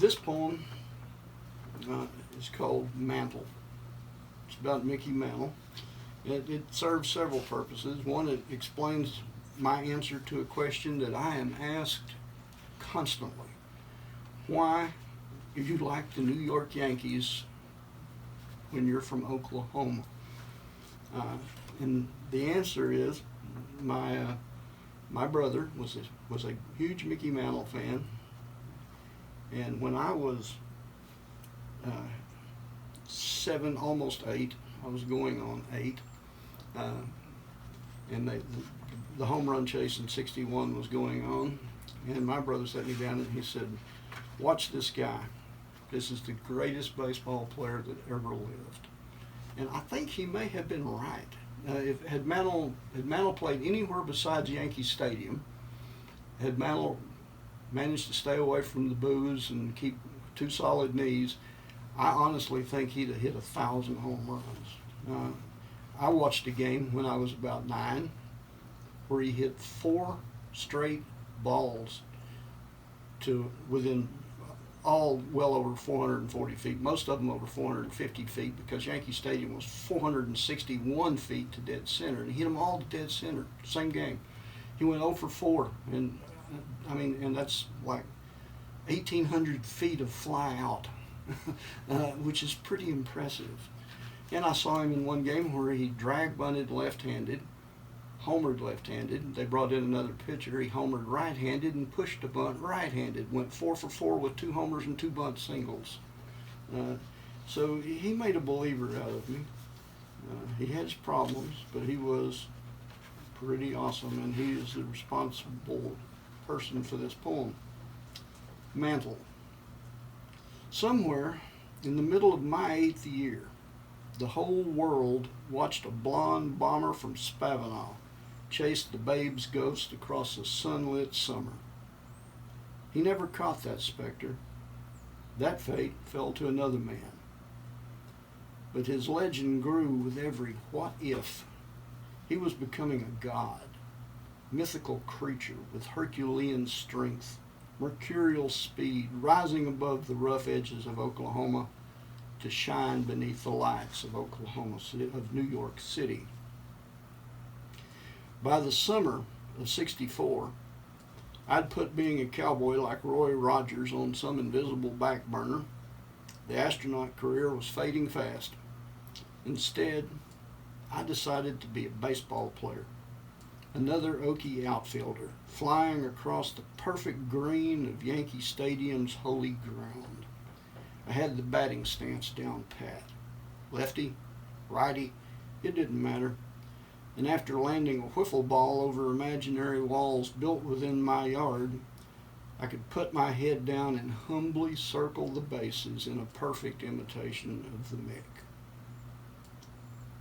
This poem is called Mantle. It's about Mickey Mantle. It serves several purposes. One, it explains my answer to a question that I am asked constantly. Why do you like the New York Yankees when you're from Oklahoma? And the answer is my brother was a huge Mickey Mantle fan, and when I was 7, almost 8, I was going on 8, and the home run chase in '61 was going on, and my brother sat me down and he said, "Watch this guy. This is the greatest baseball player that ever lived." And I think he may have been right. Had Mantle played anywhere besides Yankee Stadium, had Mantle managed to stay away from the booze and keep 2 solid knees, I honestly think he'd have hit 1,000 home runs. I watched a game when I was about 9 where he hit 4 straight balls to within all well over 440 feet, most of them over 450 feet, because Yankee Stadium was 461 feet to dead center, and he hit them all to dead center, same game. He went 0 for 4, and and that's like 1,800 feet of fly out, which is pretty impressive. And I saw him in one game where he drag bunted left-handed, homered left-handed. They brought in another pitcher. He homered right-handed and pushed a bunt right-handed. Went 4 for 4 with 2 homers and 2 bunt singles. So he made a believer out of me. He had his problems, but he was pretty awesome, and he is the responsible person for this poem. Mantle. Somewhere in the middle of my 8th year, the whole world watched a blonde bomber from Spavinaw chased the babe's ghost across a sunlit summer. He never caught that specter. That fate fell to another man. But his legend grew with every what if. He was becoming a god, mythical creature with Herculean strength, mercurial speed, rising above the rough edges of Oklahoma to shine beneath the lights of New York City. By the summer of '64, I'd put being a cowboy like Roy Rogers on some invisible back burner. The astronaut career was fading fast. Instead, I decided to be a baseball player, another Okie outfielder, flying across the perfect green of Yankee Stadium's holy ground. I had the batting stance down pat. Lefty, righty, it didn't matter. And after landing a wiffle ball over imaginary walls built within my yard, I could put my head down and humbly circle the bases in a perfect imitation of the Mick.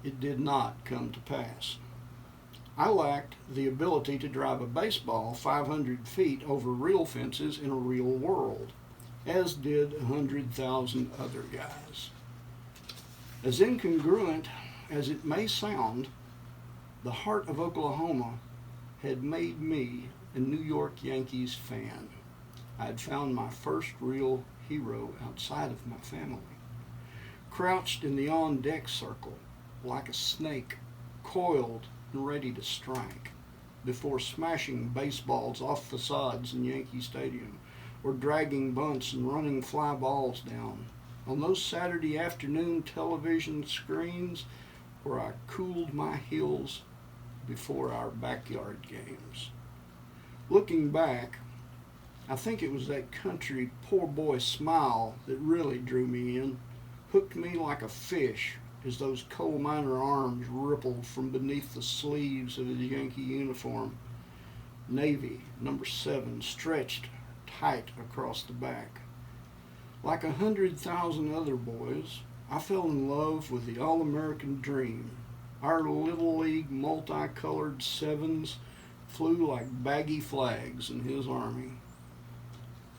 It did not come to pass. I lacked the ability to drive a baseball 500 feet over real fences in a real world, as did 100,000 other guys. As incongruent as it may sound, the heart of Oklahoma had made me a New York Yankees fan. I had found my first real hero outside of my family. Crouched in the on-deck circle, like a snake, coiled and ready to strike, before smashing baseballs off facades in Yankee Stadium, or dragging bunts and running fly balls down, on those Saturday afternoon television screens where I cooled my heels before our backyard games. Looking back, I think it was that country poor boy smile that really drew me in, hooked me like a fish as those coal miner arms rippled from beneath the sleeves of his Yankee uniform. Navy, number 7, stretched tight across the back. Like 100,000 other boys, I fell in love with the all-American dream. Our Little League multicolored 7s flew like baggy flags in his army.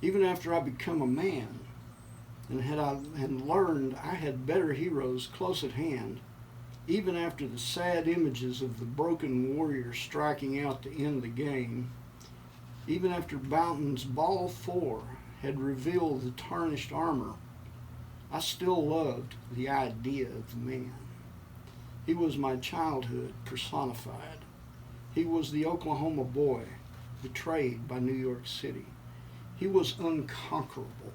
Even after I became a man, and had learned I had better heroes close at hand, even after the sad images of the broken warrior striking out to end the game, even after Boughton's Ball 4 had revealed the tarnished armor, I still loved the idea of the man. He was my childhood personified. He was the Oklahoma boy betrayed by New York City. He was unconquerable.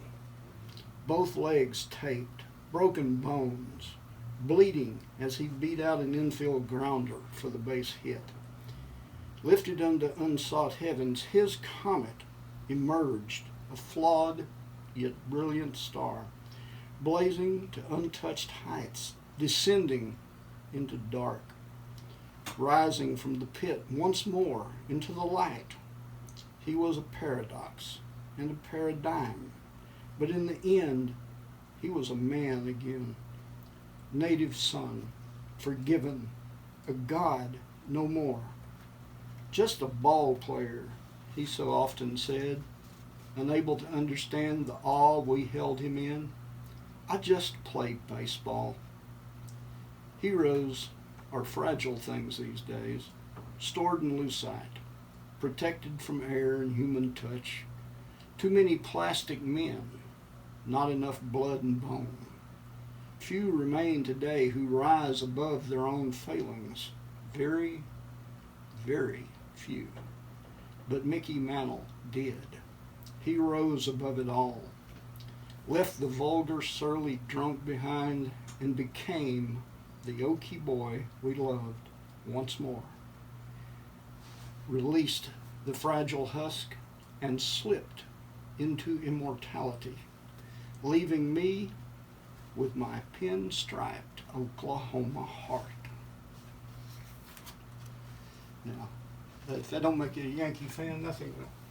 Both legs taped, broken bones, bleeding as he beat out an infield grounder for the base hit. Lifted unto unsought heavens, his comet emerged, a flawed yet brilliant star, blazing to untouched heights, descending into dark, rising from the pit once more into the light. He was a paradox and a paradigm, but in the end, he was a man again, native son, forgiven, a god no more. Just a ball player, he so often said, unable to understand the awe we held him in. I just played baseball. Heroes are fragile things these days, stored in lucite, protected from air and human touch. Too many plastic men, not enough blood and bone. Few remain today who rise above their own failings. Very, very few. But Mickey Mantle did. He rose above it all, left the vulgar, surly drunk behind, and became the Okie boy we loved once more. Released the fragile husk and slipped into immortality, leaving me with my pin-striped Oklahoma heart. Now, if that don't make you a Yankee fan, nothing will.